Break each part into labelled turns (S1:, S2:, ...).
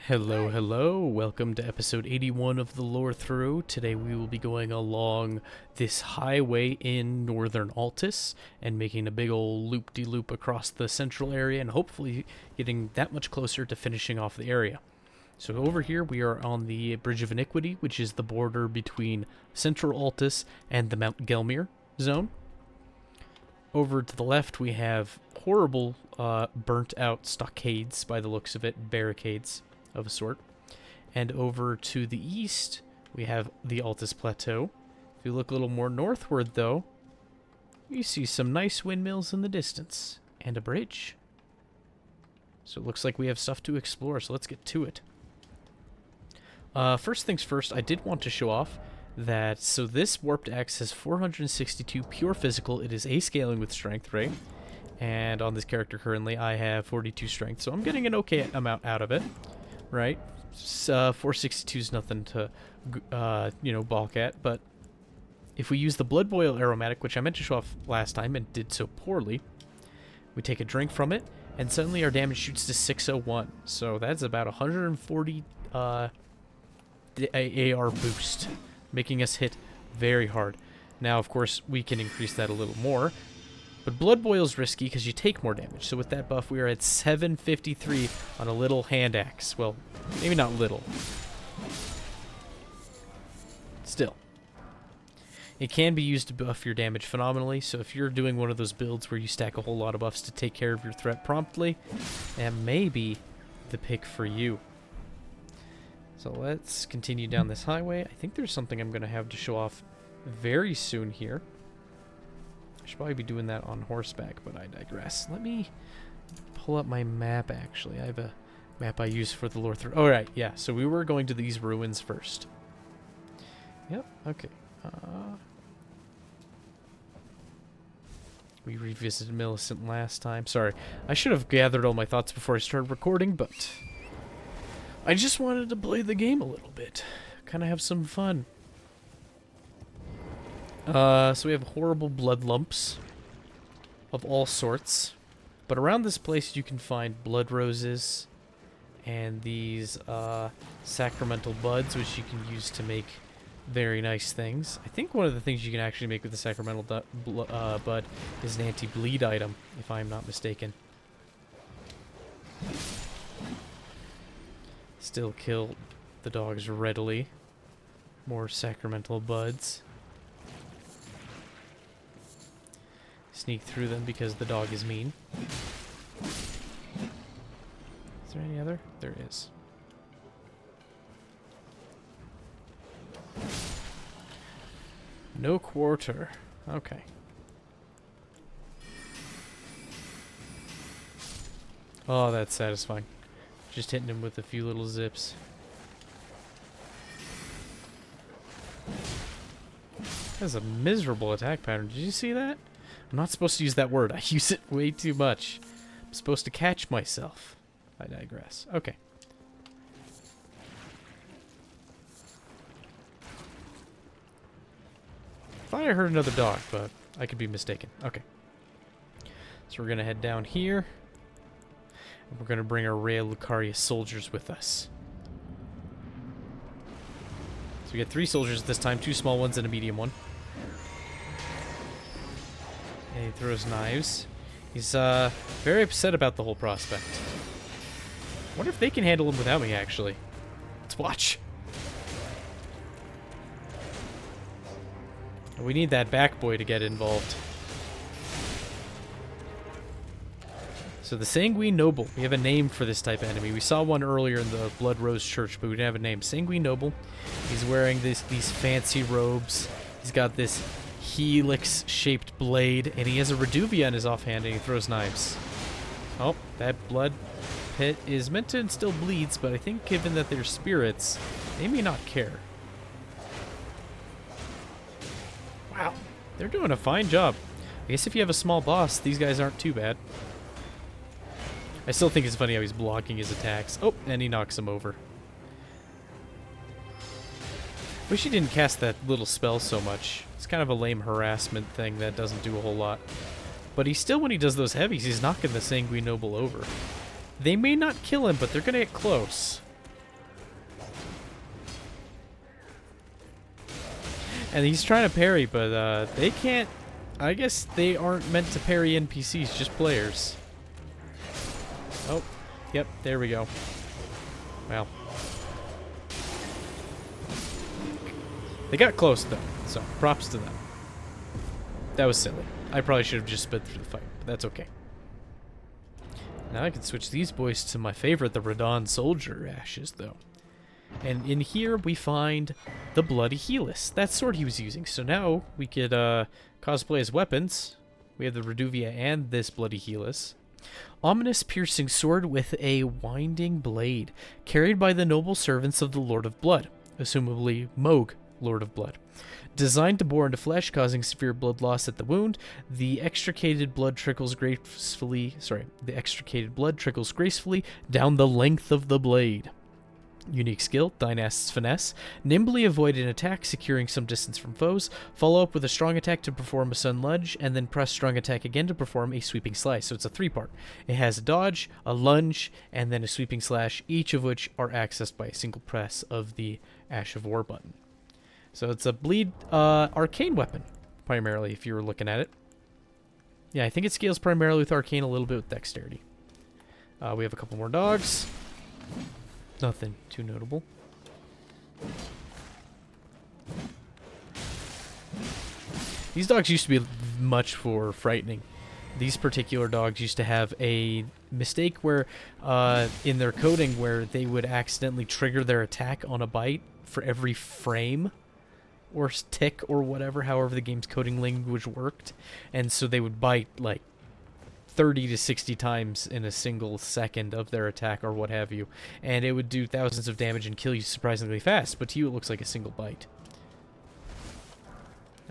S1: Hello, hello. Welcome to episode 81 of the Lorethrough. Today we will be going along this highway in northern Altus and making a big old loop-de-loop across the central area and hopefully getting that much closer to finishing off the area. So over here we are on the Bridge of Iniquity, which is the border between central Altus and the Mount Gelmir zone. Over to the left we have horrible burnt-out stockades, by the looks of it, barricades of a sort. And over to the east, we have the Altus Plateau. If you look a little more northward, though, you see some nice windmills in the distance, and a bridge. So it looks like we have stuff to explore, so let's get to it. First things first, I did want to show off that, so this Warped Axe has 462 pure physical. It is A-scaling with strength, right? And on this character currently, I have 42 strength, so I'm getting an okay amount out of it. Right, 462 is nothing to, balk at. But if we use the Blood Boil Aromatic, which I meant to show off last time and did so poorly, we take a drink from it, and suddenly our damage shoots to 601. So that's about 140 AR boost, making us hit very hard. Now, of course, we can increase that a little more. But Blood Boil's risky because you take more damage. So with that buff, we are at 753 on a little hand axe. Well, maybe not little. Still. It can be used to buff your damage phenomenally. So if you're doing one of those builds where you stack a whole lot of buffs to take care of your threat promptly, that may be the pick for you. So let's continue down this highway. I think there's something I'm going to have to show off very soon here. I should probably be doing that on horseback, but I digress. Let me pull up my map, actually. I have a map I use for the Lorethrough. Oh, right, yeah. So we were going to these ruins first. Yep, okay. We revisited Millicent last time. Sorry, I should have gathered all my thoughts before I started recording, but I just wanted to play the game a little bit. Kind of have some fun. So we have horrible blood lumps of all sorts. But around this place you can find blood roses and these sacramental buds, which you can use to make very nice things. I think one of the things you can actually make with the sacramental bud is an anti-bleed item, if I'm not mistaken. Still kill the dogs readily. More sacramental buds. Sneak through them because the dog is mean. Is there any other? There is. No quarter. Okay. Oh, that's satisfying. Just hitting him with a few little zips. That's a miserable attack pattern. Did you see that? I'm not supposed to use that word. I use it way too much. I'm supposed to catch myself. I digress. Okay. Thought I heard another dog, but I could be mistaken. Okay. So we're going to head down here. And we're going to bring our Rhea Lucaria soldiers with us. So we get 3 soldiers this time. 2 small ones and a medium one. And he throws knives. He's very upset about the whole prospect. I wonder if they can handle him without me, actually. Let's watch. We need that back boy to get involved. So the Sanguine Noble. We have a name for this type of enemy. We saw one earlier in the Blood Rose Church, but we didn't have a name. Sanguine Noble. He's wearing these fancy robes. He's got this helix-shaped blade, and he has a Reduvia in his offhand, and he throws knives. Oh, that blood pit is meant to instill bleeds, but I think given that they're spirits, they may not care. Wow, they're doing a fine job. I guess if you have a small boss, these guys aren't too bad. I still think it's funny how he's blocking his attacks. Oh, and he knocks him over. Wish he didn't cast that little spell so much. It's kind of a lame harassment thing that doesn't do a whole lot. But he still, when he does those heavies, he's knocking the Sanguine Noble over. They may not kill him, but they're going to get close. And he's trying to parry, but they can't. I guess they aren't meant to parry NPCs, just players. Oh, yep, there we go. Well. They got close, though, so props to them. That was silly. I probably should have just sped through the fight, but that's okay. Now I can switch these boys to my favorite, the Radon Soldier ashes, though. And in here we find the Bloody Helus. That sword he was using. So now we could cosplay as weapons. We have the Reduvia and this Bloody Helus. Ominous piercing sword with a winding blade, carried by the noble servants of the Lord of Blood, assumably Mohg, Lord of Blood. Designed to bore into flesh, causing severe blood loss at the wound, the extricated blood trickles gracefully down the length of the blade. Unique skill, Dynast's Finesse. Nimbly avoid an attack, securing some distance from foes. Follow up with a strong attack to perform a sun lunge, and then press strong attack again to perform a sweeping slice. So it's a three-part. It has a dodge, a lunge, and then a sweeping slash, each of which are accessed by a single press of the Ash of War button. So it's a bleed arcane weapon, primarily, if you were looking at it. Yeah, I think it scales primarily with arcane, a little bit with dexterity. We have a couple more dogs. Nothing too notable. These dogs used to be much more frightening. These particular dogs used to have a mistake where, in their coding, where they would accidentally trigger their attack on a bite for every frame or tick or whatever, however the game's coding language worked. And so they would bite like 30 to 60 times in a single second of their attack or what have you. And it would do thousands of damage and kill you surprisingly fast, but to you it looks like a single bite.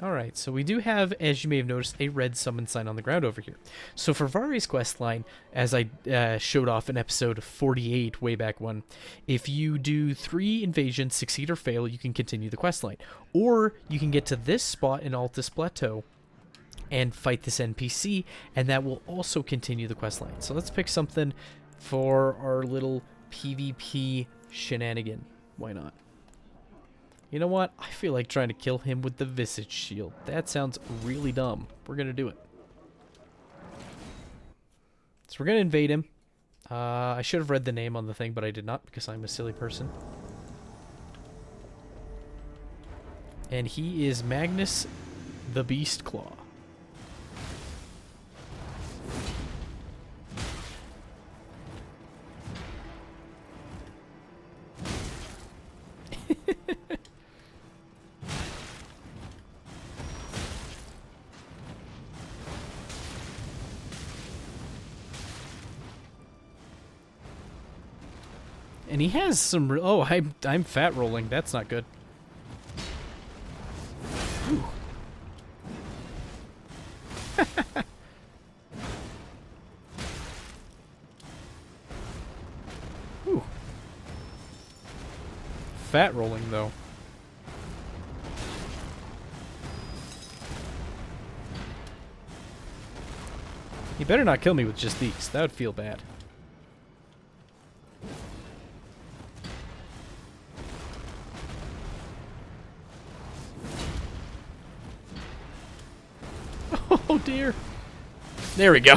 S1: Alright, so we do have, as you may have noticed, a red summon sign on the ground over here. So for Vari's questline, as I showed off in episode 48 way back when, if you do 3 invasions, succeed or fail, you can continue the questline. Or you can get to this spot in Altus Plateau and fight this NPC, and that will also continue the questline. So let's pick something for our little PvP shenanigan. Why not? You know what? I feel like trying to kill him with the Visage Shield. That sounds really dumb. We're gonna do it. So we're gonna invade him. I should have read the name on the thing, but I did not because I'm a silly person. And he is Magnus the Beast Claw. And he has some... Oh, I'm fat rolling. That's not good. Ooh. Fat rolling, though. You better not kill me with just these. That would feel bad. Oh dear. There we go.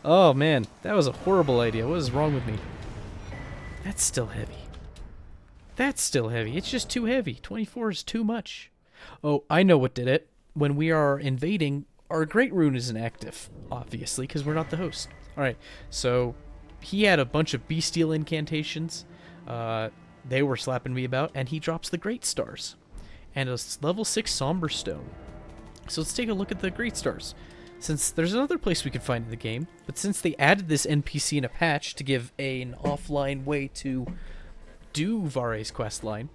S1: Oh man, that was a horrible idea. What is wrong with me? That's still heavy. That's still heavy. It's just too heavy. 24 is too much. Oh, I know what did it. When we are invading, our Great Rune isn't active, obviously, because we're not the host. Alright, so he had a bunch of bestial incantations. They were slapping me about, and he drops the Great Stars. And a level 6 Somber Stone. So let's take a look at the Great Stars. Since there's another place we could find in the game, but since they added this NPC in a patch to give an offline way to do Vari's questline,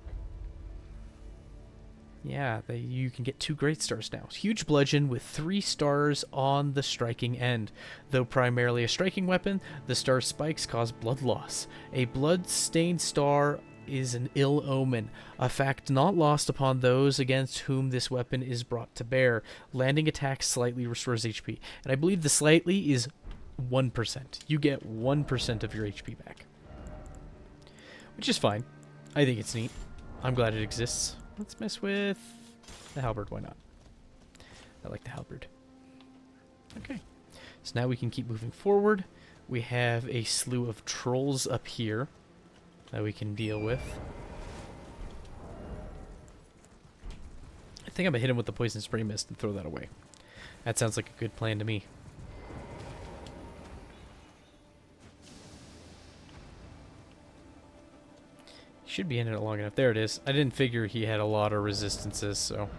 S1: yeah, you can get 2 Great Stars now. Huge bludgeon with 3 stars on the striking end. Though primarily a striking weapon, the star spikes cause blood loss. A blood-stained star is an ill omen, a fact not lost upon those against whom this weapon is brought to bear. Landing attacks slightly restores HP, and I believe the slightly is 1%. You get 1% of your HP back, which is fine. I think it's neat. I'm glad it exists. Let's mess with The halberd, why not? I like the halberd. Okay. So now we can keep moving forward. We have a slew of trolls up here that we can deal with. I think I'm going to hit him with the poison spray mist and throw that away. That sounds like a good plan to me. Should be in it long enough. There it is. I didn't figure he had a lot of resistances, so...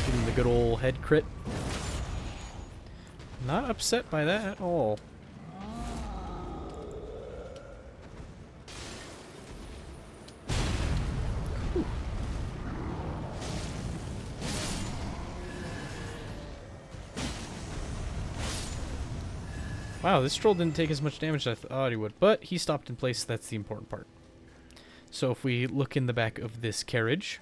S1: Give him the good old head crit. Not upset by that at all. Wow, this troll didn't take as much damage as I thought he would, but he stopped in place. That's the important part. So if we look in the back of this carriage,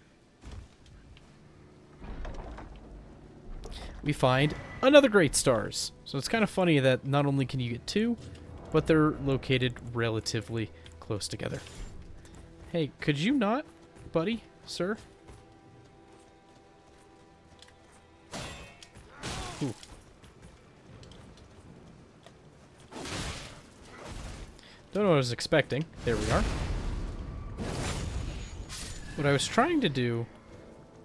S1: we find another Great Stars. So it's kind of funny that not only can you get two, but they're located relatively close together. Hey, could you not, buddy, sir? Ooh. Don't know what I was expecting. There we are. What I was trying to do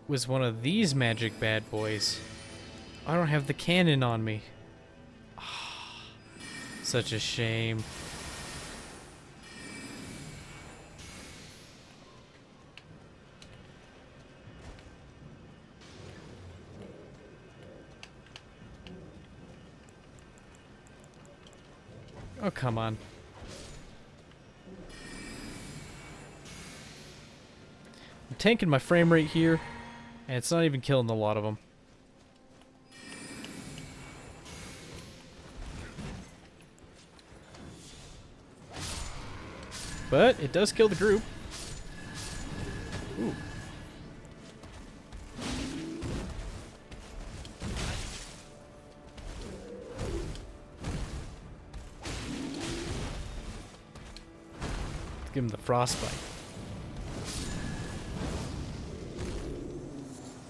S1: was one of these magic bad boys. I don't have the cannon on me. Oh, such a shame. Oh, come on. I'm tanking my frame rate here, and it's not even killing a lot of them. But it does kill the group. Ooh. Let's give him the frostbite.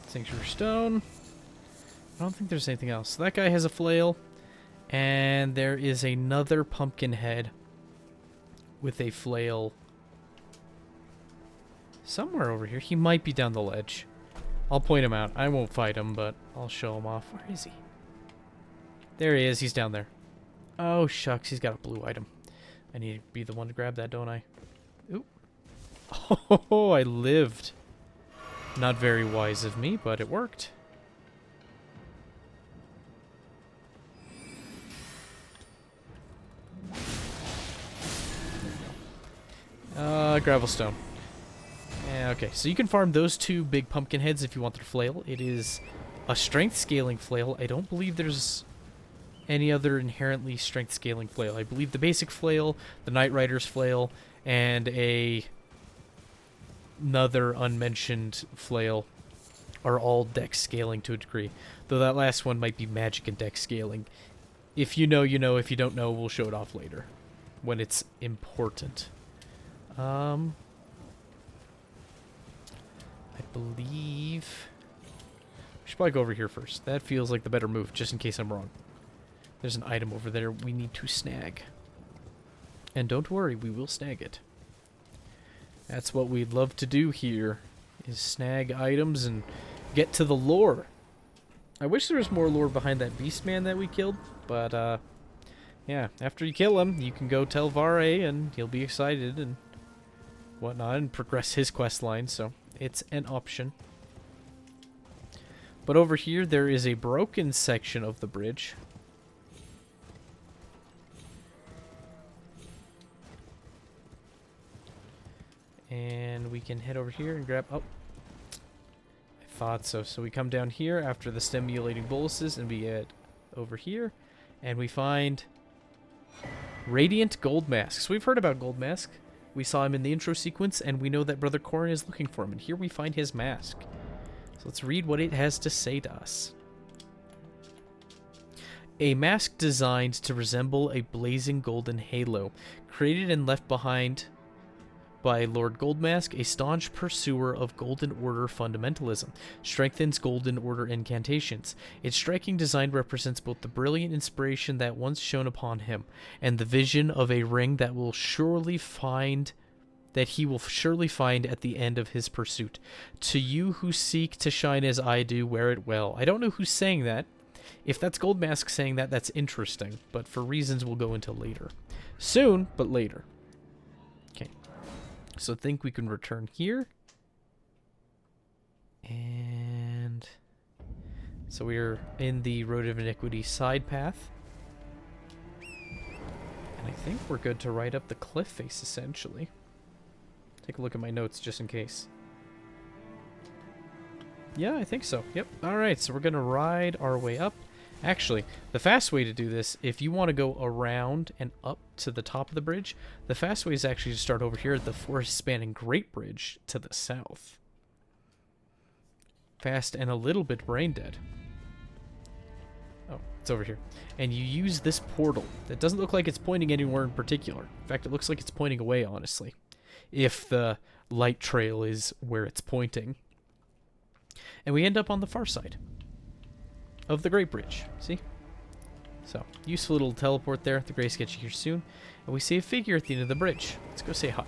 S1: Sanctuary Stone. I don't think there's anything else. So that guy has a flail. And there is another pumpkin head with a flail somewhere over here. He might be down the ledge. I'll point him out. I won't fight him, but I'll show him off. Where is he? There he is. He's down there. Oh, shucks. He's got a blue item. I need to be the one to grab that, don't I? Oop. Oh, I lived. Not very wise of me, but it worked. Gravelstone. Yeah, okay, so you can farm those two big pumpkin heads if you want their flail. It is a strength scaling flail. I don't believe there's any other inherently strength scaling flail. I believe the basic flail, the Knight Rider's flail, and another unmentioned flail are all dex scaling to a degree. Though that last one might be magic and dex scaling. If you know, you know. If you don't know, we'll show it off later when it's important. I believe we should probably go over here first. That feels like the better move, just in case I'm wrong. There's an item over there we need to snag. And don't worry, we will snag it. That's what we'd love to do here, is snag items and get to the lore. I wish there was more lore behind that beast man that we killed, but yeah, after you kill him, you can go tell Vare and he'll be excited and whatnot and progress his quest line, so it's an option. But over here, there is a broken section of the bridge. And we can head over here and grab... Oh, I thought so. So we come down here after the stimulating boluses and we get over here. And we find Radiant Gold Masks. We've heard about Gold Mask. We saw him in the intro sequence, and we know that Brother Corrin is looking for him. And here we find his mask. So let's read what it has to say to us. A mask designed to resemble a blazing golden halo, created and left behind by Lord Goldmask, a staunch pursuer of Golden Order fundamentalism, strengthens Golden Order incantations. Its striking design represents both the brilliant inspiration that once shone upon him, and the vision of a ring that he will surely find at the end of his pursuit. To you who seek to shine as I do, wear it well. I don't know who's saying that. If that's Goldmask saying that, that's interesting, but for reasons we'll go into later. Soon, but later. Okay. So I think we can return here. And so we're in the Road of Iniquity side path. And I think we're good to ride up the cliff face, essentially. Take a look at my notes just in case. Yeah, I think so. Yep. Alright, so we're going to ride our way up. Actually, the fast way to do this, if you want to go around and up to the top of the bridge, the fast way is actually to start over here at the forest-spanning Great Bridge to the south. Fast and a little bit brain-dead. Oh, it's over here. And you use this portal. That doesn't look like it's pointing anywhere in particular. In fact, it looks like it's pointing away, honestly. If the light trail is where it's pointing. And we end up on the far side of the Great Bridge. See? So, useful little teleport there. The Grace gets you here soon. And we see a figure at the end of the bridge. Let's go say hi.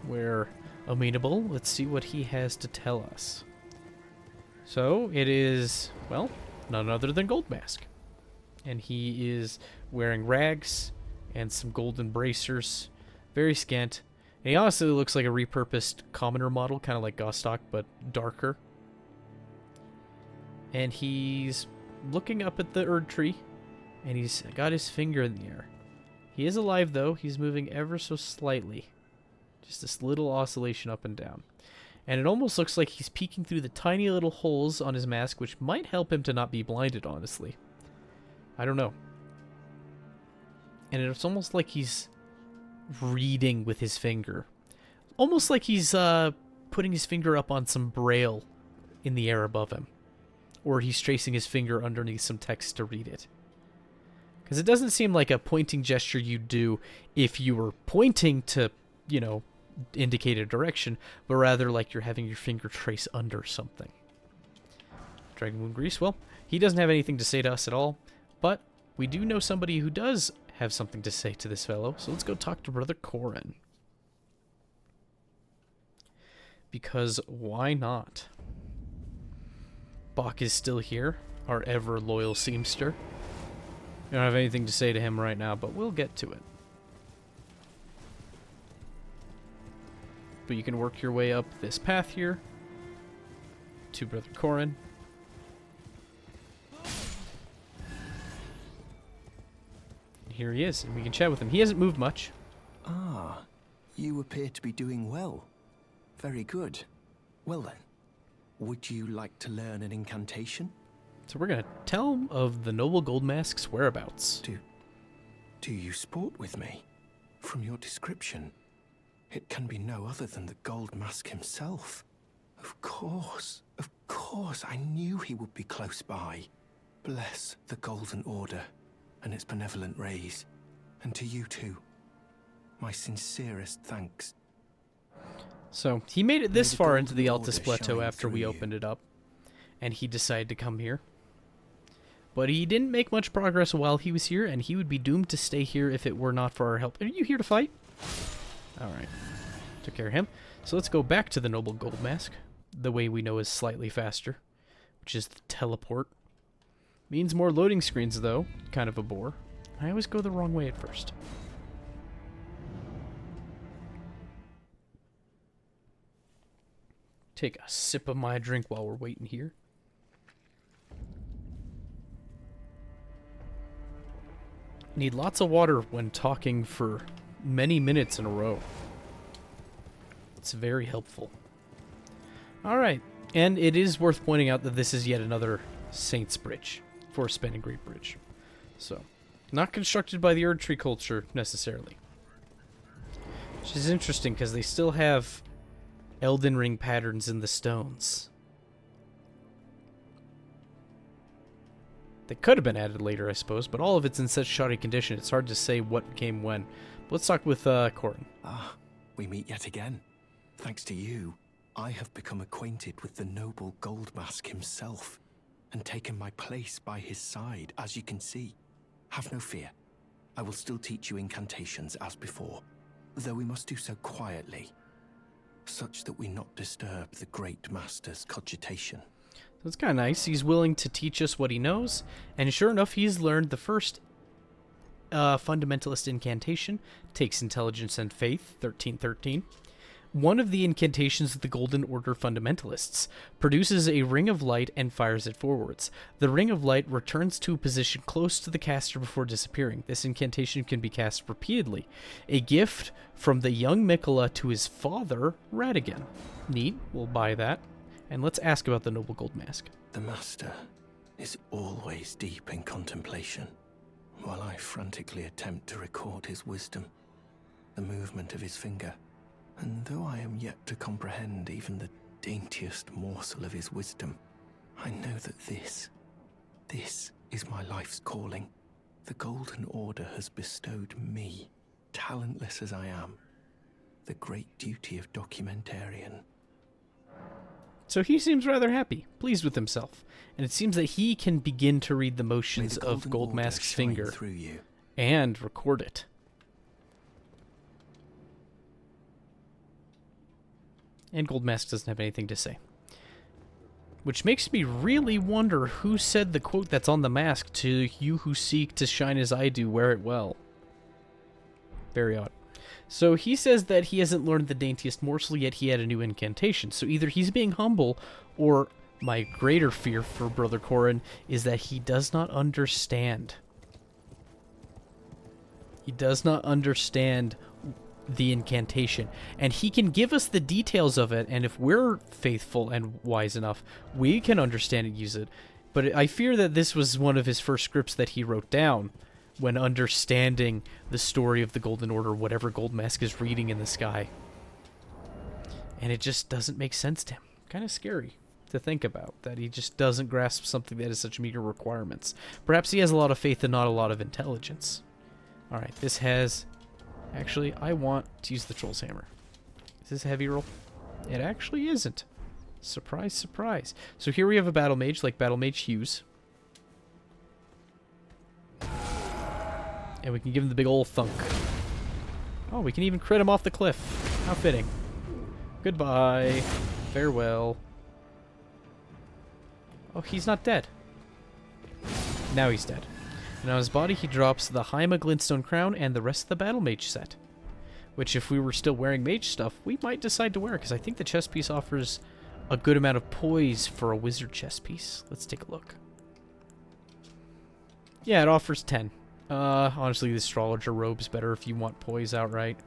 S1: We're amenable. Let's see what he has to tell us. So, it is, well, none other than Goldmask. And he is wearing rags and some golden bracers. Very scant. And he honestly looks like a repurposed commoner model, kind of like Gostock, but darker. And he's looking up at the Erd tree, and he's got his finger in the air. He is alive, though. He's moving ever so slightly. Just this little oscillation up and down. And it almost looks like he's peeking through the tiny little holes on his mask, which might help him to not be blinded, honestly. I don't know. And it's almost like he's reading with his finger. Almost like he's putting his finger up on some braille in the air above him. Or he's tracing his finger underneath some text to read it. Because it doesn't seem like a pointing gesture you'd do if you were pointing to, you know, indicate a direction, but rather like you're having your finger trace under something. Dragon Moon Grease, well, he doesn't have anything to say to us at all, but we do know somebody who does have something to say to this fellow, so let's go talk to Brother Corin. Because why not? Bach is still here, our ever-loyal seamster. I don't have anything to say to him right now, but we'll get to it. But you can work your way up this path here to Brother Corin. And here he is, and we can chat with him. He hasn't moved much.
S2: Ah, you appear to be doing well. Very good. Well then, would you like to learn an incantation?
S1: So we're going to tell him of the Noble Goldmask's whereabouts.
S2: Do you sport with me? From your description, it can be no other than the Gold Mask himself. Of course, I knew he would be close by. Bless the Golden Order and its benevolent rays. And to you too, my sincerest thanks.
S1: So, he made it this far into the Altus Plateau after we opened it up, and he decided to come here. But he didn't make much progress while he was here, and he would be doomed to stay here if it were not for our help. Are you here to fight? Alright. Took care of him. So let's go back to the Noble Goldmask. The way we know is slightly faster, which is the teleport. Means more loading screens, though. Kind of a bore. I always go the wrong way at first. Take a sip of my drink while we're waiting here. Need lots of water when talking for many minutes in a row. It's very helpful. Alright, and it is worth pointing out that this is yet another Saints Bridge, Forest-spanning Great Bridge. So, not constructed by the Erd Tree culture, necessarily. Which is interesting, because they still have Elden Ring patterns in the stones. They could have been added later, I suppose, but all of it's in such shoddy condition, it's hard to say what came when. But let's talk with Corin.
S2: Ah, we meet yet again. Thanks to you, I have become acquainted with the noble Gold Mask himself, and taken my place by his side, as you can see. Have no fear. I will still teach you incantations as before, though we must do so quietly, such that we not disturb the great master's cogitation.
S1: So it's kind of nice. He's willing to teach us what he knows, and sure enough, he's learned the first fundamentalist incantation. Takes intelligence and faith, 1313. One of the incantations of the Golden Order fundamentalists produces a ring of light and fires it forwards. The ring of light returns to a position close to the caster before disappearing. This incantation can be cast repeatedly. A gift from the young Mikola to his father, Radigan. Neat, we'll buy that. And let's ask about the Noble Gold Mask.
S2: The master is always deep in contemplation, while I frantically attempt to record his wisdom, the movement of his finger. And though I am yet to comprehend even the daintiest morsel of his wisdom, I know that this is my life's calling. The Golden Order has bestowed me, talentless as I am, the great duty of documentarian.
S1: So he seems rather happy, pleased with himself, and it seems that he can begin to read the motions of Gold Mask's finger
S2: through you
S1: and record it. And Gold Mask doesn't have anything to say. Which makes me really wonder who said the quote that's on the mask, "To you who seek to shine as I do, wear it well." Very odd. So he says that he hasn't learned the daintiest morsel, yet he had a new incantation. So either he's being humble, or my greater fear for Brother Corin is that he does not understand. He does not understand the incantation, and he can give us the details of it, and if we're faithful and wise enough, we can understand and use it. But I fear that this was one of his first scripts that he wrote down when understanding the story of the Golden Order, whatever Gold Mask is reading in the sky. And it just doesn't make sense to him. Kind of scary to think about, that he just doesn't grasp something that has such meager requirements. Perhaps he has a lot of faith and not a lot of intelligence. Alright, this has... Actually, I want to use the Troll's Hammer. Is this a heavy roll? It actually isn't. Surprise, surprise. So here we have a Battle Mage, like Battle Mage Hughes. And we can give him the big old thunk. Oh, we can even crit him off the cliff. How fitting. Goodbye. Farewell. Oh, he's not dead. Now he's dead. And on his body, he drops the Haima Glintstone Crown and the rest of the Battle Mage set. Which, if we were still wearing mage stuff, we might decide to wear, because I think the chest piece offers a good amount of poise for a wizard chest piece. Let's take a look. Yeah, it offers 10. Honestly, the Astrologer robe's better if you want poise outright.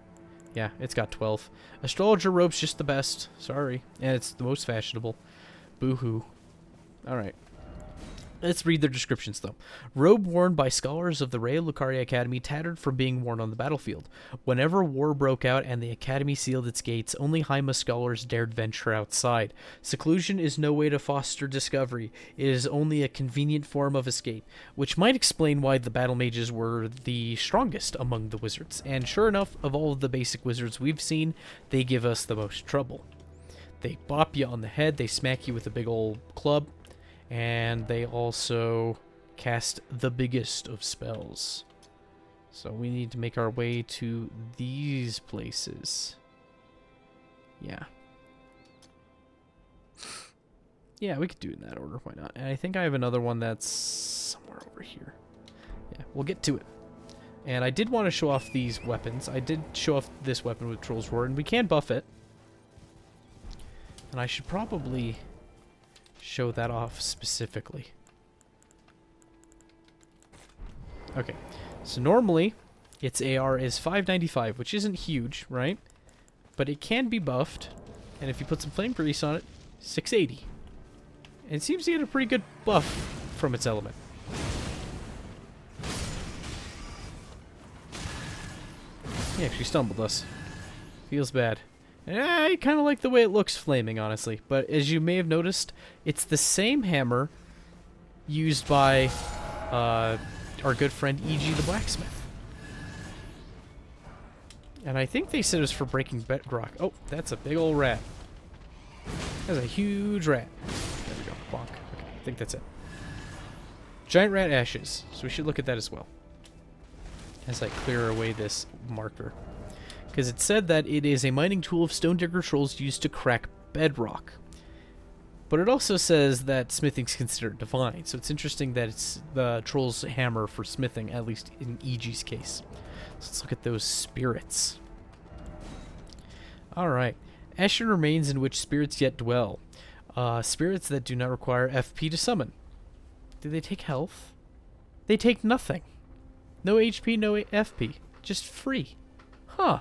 S1: Yeah, it's got 12. Astrologer robe's just the best. Sorry. And it's the most fashionable. Boo-hoo. Alright. Let's read their descriptions, though. Robe worn by scholars of the Rea Lucaria Academy, tattered from being worn on the battlefield. Whenever war broke out and the Academy sealed its gates, only Haima scholars dared venture outside. Seclusion is no way to foster discovery. It is only a convenient form of escape, which might explain why the battle mages were the strongest among the wizards. And sure enough, of all of the basic wizards we've seen, they give us the most trouble. They bop you on the head, they smack you with a big old club, and they also cast the biggest of spells. So we need to make our way to these places. Yeah. Yeah, we could do it in that order. Why not? And I think I have another one that's somewhere over here. Yeah, we'll get to it. And I did want to show off these weapons. I did show off this weapon with Troll's Roar, and we can buff it. And I should probably show that off specifically. Okay, so normally its AR is 595, which isn't huge, right? But it can be buffed, and if you put some flame grease on it, 680. And it seems to get a pretty good buff from its element. He actually stumbled us. Feels bad. I kind of like the way it looks flaming, honestly. But as you may have noticed, it's the same hammer used by our good friend E.G. the blacksmith. And I think they said it was for breaking bedrock. Oh, that's a big old rat. That's a huge rat. There we go. Bonk. Okay, I think that's it. Giant rat ashes. So we should look at that as well. As I clear away this marker. Because it said that it is a mining tool of stone digger trolls used to crack bedrock. But it also says that smithing is considered divine. So it's interesting that it's the troll's hammer for smithing, at least in E.G.'s case. So let's look at those spirits. Alright. Ashen remains in which spirits yet dwell. Spirits that do not require FP to summon. Do they take health? They take nothing. No HP, no FP. Just free. Huh.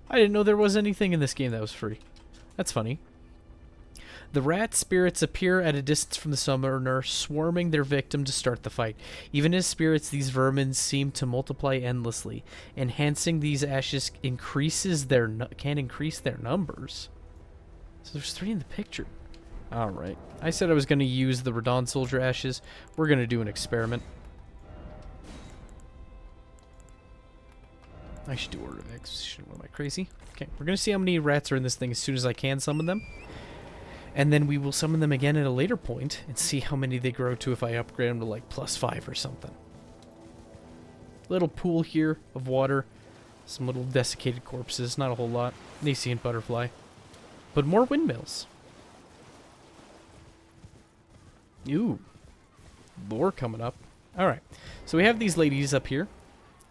S1: I didn't know there was anything in this game that was free. That's funny. The rat spirits appear at a distance from the summoner, swarming their victim to start the fight. Even as spirits, these vermin seem to multiply endlessly. Enhancing these ashes can increase their numbers. So there's 3 in the picture. Alright. I said I was going to use the Radon Soldier ashes. We're going to do an experiment. I should do Order of Execution. What am I, crazy? Okay, we're going to see how many rats are in this thing as soon as I can summon them. And then we will summon them again at a later point and see how many they grow to if I upgrade them to like +5 or something. Little pool here of water. Some little desiccated corpses. Not a whole lot. Nascent butterfly. But more windmills. Ooh. Lore coming up. Alright. So we have these ladies up here.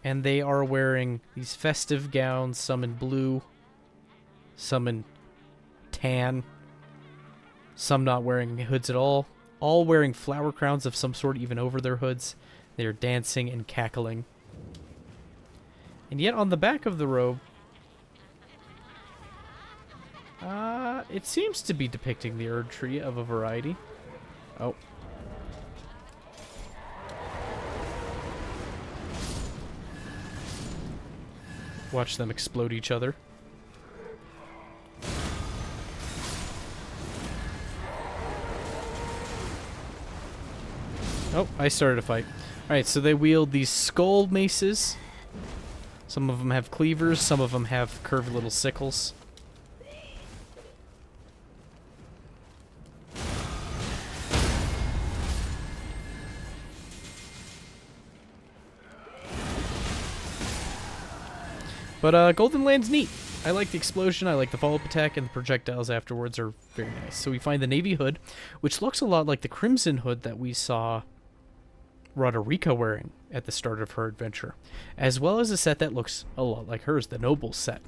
S1: And they are wearing these festive gowns. Some in blue. Some in tan. Some not wearing hoods at all wearing flower crowns of some sort even over their hoods. They are dancing and cackling. And yet on the back of the robe, it seems to be depicting the Erd Tree of a variety. Oh. Watch them explode each other. Oh, I started a fight. Alright, so they wield these skull maces. Some of them have cleavers, some of them have curved little sickles. But Golden Land's neat. I like the explosion, I like the follow-up attack, and the projectiles afterwards are very nice. So we find the Navy hood, which looks a lot like the Crimson hood that we saw Roderica wearing at the start of her adventure, as well as a set that looks a lot like hers, the Noble set,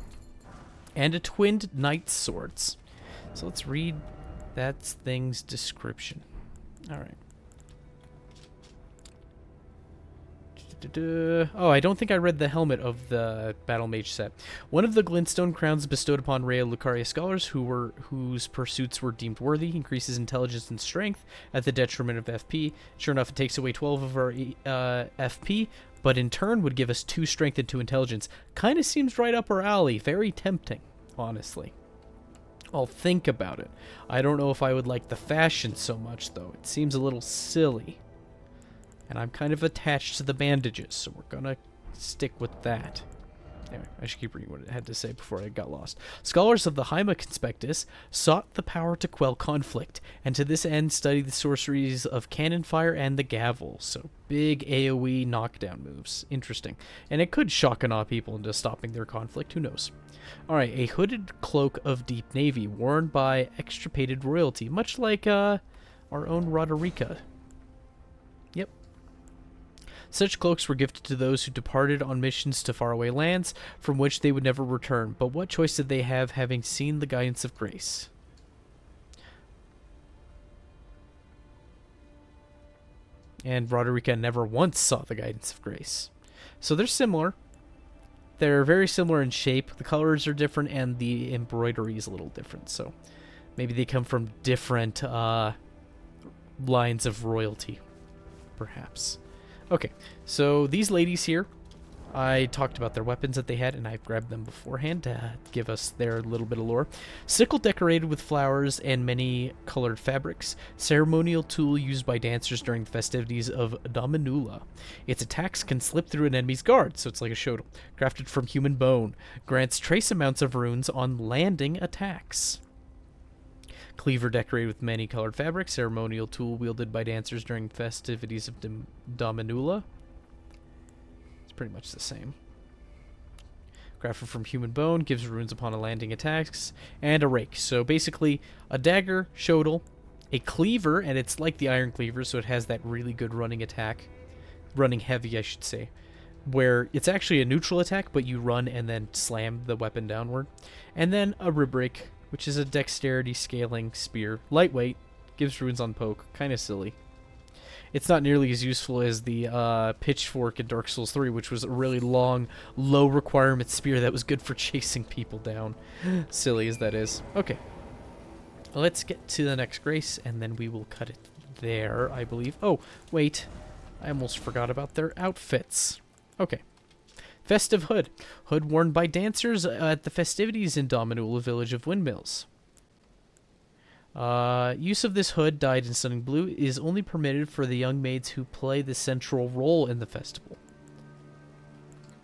S1: and a twinned knight's swords. So let's read that thing's description. All right. Oh, I don't think I read the helmet of the Battle Mage set. One of the glintstone crowns bestowed upon Rhea Lucaria scholars whose pursuits were deemed worthy increases intelligence and strength at the detriment of FP. Sure enough, it takes away 12 of our FP, but in turn would give us 2 strength and 2 intelligence. Kind of seems right up our alley. Very tempting, honestly. I'll think about it. I don't know if I would like the fashion so much, though. It seems a little silly. And I'm kind of attached to the bandages, so we're gonna stick with that. Anyway, I should keep reading what it had to say before I got lost. Scholars of the Haima Conspectus sought the power to quell conflict, and to this end studied the sorceries of cannon fire and the gavel. So big AoE knockdown moves. Interesting. And it could shock and awe people into stopping their conflict. Who knows? Alright, a hooded cloak of deep navy, worn by extirpated royalty, much like our own Roderica. Yep. Such cloaks were gifted to those who departed on missions to faraway lands from which they would never return. But what choice did they have, having seen the guidance of grace? And Roderica never once saw the guidance of grace. So they're similar. They're very similar in shape. The colors are different, and the embroidery is a little different. So maybe they come from different lines of royalty, perhaps. Okay, so these ladies here I talked about their weapons that they had, and I grabbed them beforehand to give us their little bit of lore. Sickle decorated with flowers and many colored fabrics. Ceremonial tool used by dancers during the festivities of Dominula. Its attacks can slip through an enemy's guard, so it's like a shodel. Crafted from human bone. Grants trace amounts of runes on landing attacks. Cleaver decorated with many colored fabrics. Ceremonial tool wielded by dancers during festivities of Dominula. Pretty much the same. Crafted from human bone, gives runes upon a landing attacks, and a rake. So basically, a dagger, shodel, a cleaver, and it's like the iron cleaver, so it has that really good running attack. Running heavy, I should say. Where it's actually a neutral attack, but you run and then slam the weapon downward. And then a rib rake, which is a dexterity scaling spear. Lightweight, gives runes on poke. Kind of silly. It's not nearly as useful as the pitchfork in Dark Souls 3, which was a really long, low-requirement spear that was good for chasing people down. Silly as that is. Okay. Let's get to the next grace, and then we will cut it there, I believe. Oh, wait. I almost forgot about their outfits. Okay. Festive hood. Hood worn by dancers at the festivities in Dominula Village of Windmills. Use of this hood, dyed in stunning blue, is only permitted for the young maids who play the central role in the festival.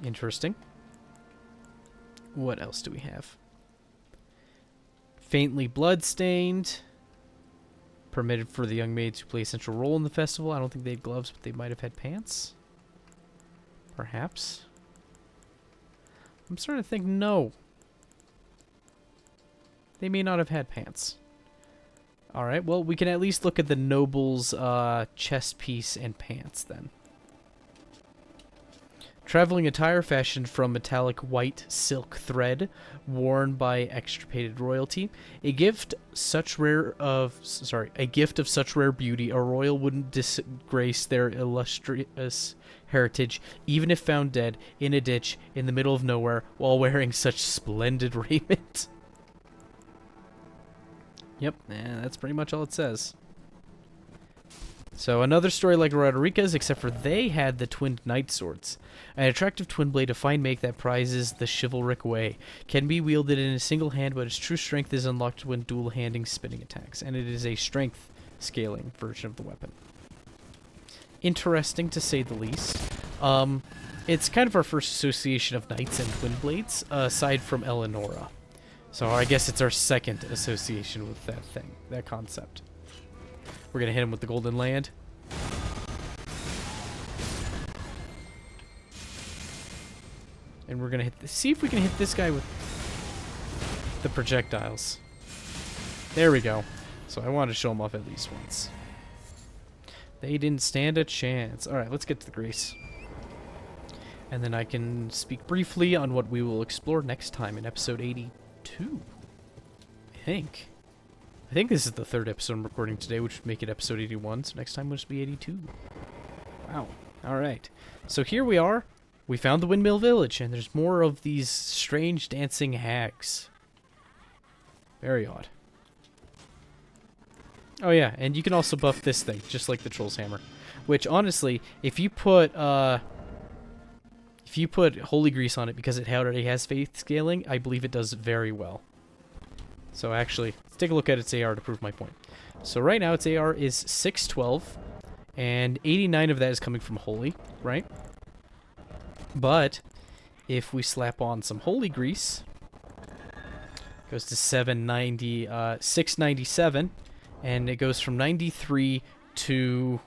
S1: Interesting. What else do we have? Faintly blood-stained. Permitted for the young maids who play a central role in the festival. I don't think they had gloves, but they might have had pants. Perhaps. I'm starting to think no. They may not have had pants. Alright, well, we can at least look at the noble's chest piece and pants, then. Traveling attire fashioned from metallic white silk thread, worn by extirpated royalty. A gift of such rare beauty, a royal wouldn't disgrace their illustrious heritage, even if found dead in a ditch in the middle of nowhere, while wearing such splendid raiment. Yep, and that's pretty much all it says. So another story like Roderica's, except for they had the twinned knight swords. An attractive twin blade of fine make that prizes the chivalric way. Can be wielded in a single hand, but its true strength is unlocked when dual-handing spinning attacks. And it is a strength scaling version of the weapon. Interesting to say the least. It's kind of our first association of knights and twin blades, aside from Eleonora. So I guess it's our second association with that thing, that concept. We're going to hit him with the Golden Land. And we're going to see if we can hit this guy with the projectiles. There we go. So I wanted to show him off at least once. They didn't stand a chance. Alright, let's get to the grace. And then I can speak briefly on what we will explore next time in episode 82. I think this is the third episode I'm recording today, which would make it episode 81, so next time will just be 82. Wow. Alright. So here we are. We found the Windmill Village, and there's more of these strange dancing hags. Very odd. Oh yeah, and you can also buff this thing, just like the Troll's Hammer. Which, honestly, if you put Holy Grease on it because it already has faith scaling, I believe it does very well. So actually, let's take a look at its AR to prove my point. So right now its AR is 612, and 89 of that is coming from Holy, right? But if we slap on some Holy Grease, it goes to 697, and it goes from 93 to...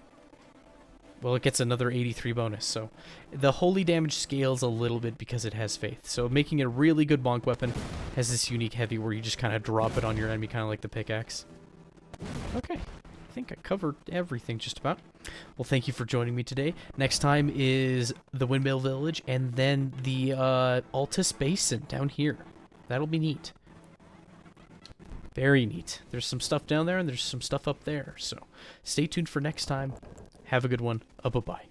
S1: well, it gets another 83 bonus, so the holy damage scales a little bit because it has faith. So making it a really good bonk weapon, has this unique heavy where you just kind of drop it on your enemy, kind of like the pickaxe. Okay, I think I covered everything just about. Well, thank you for joining me today. Next time is the Windmill Village, and then the Altus Basin down here. That'll be neat. Very neat. There's some stuff down there, and there's some stuff up there, so stay tuned for next time. Have a good one. Bye-bye.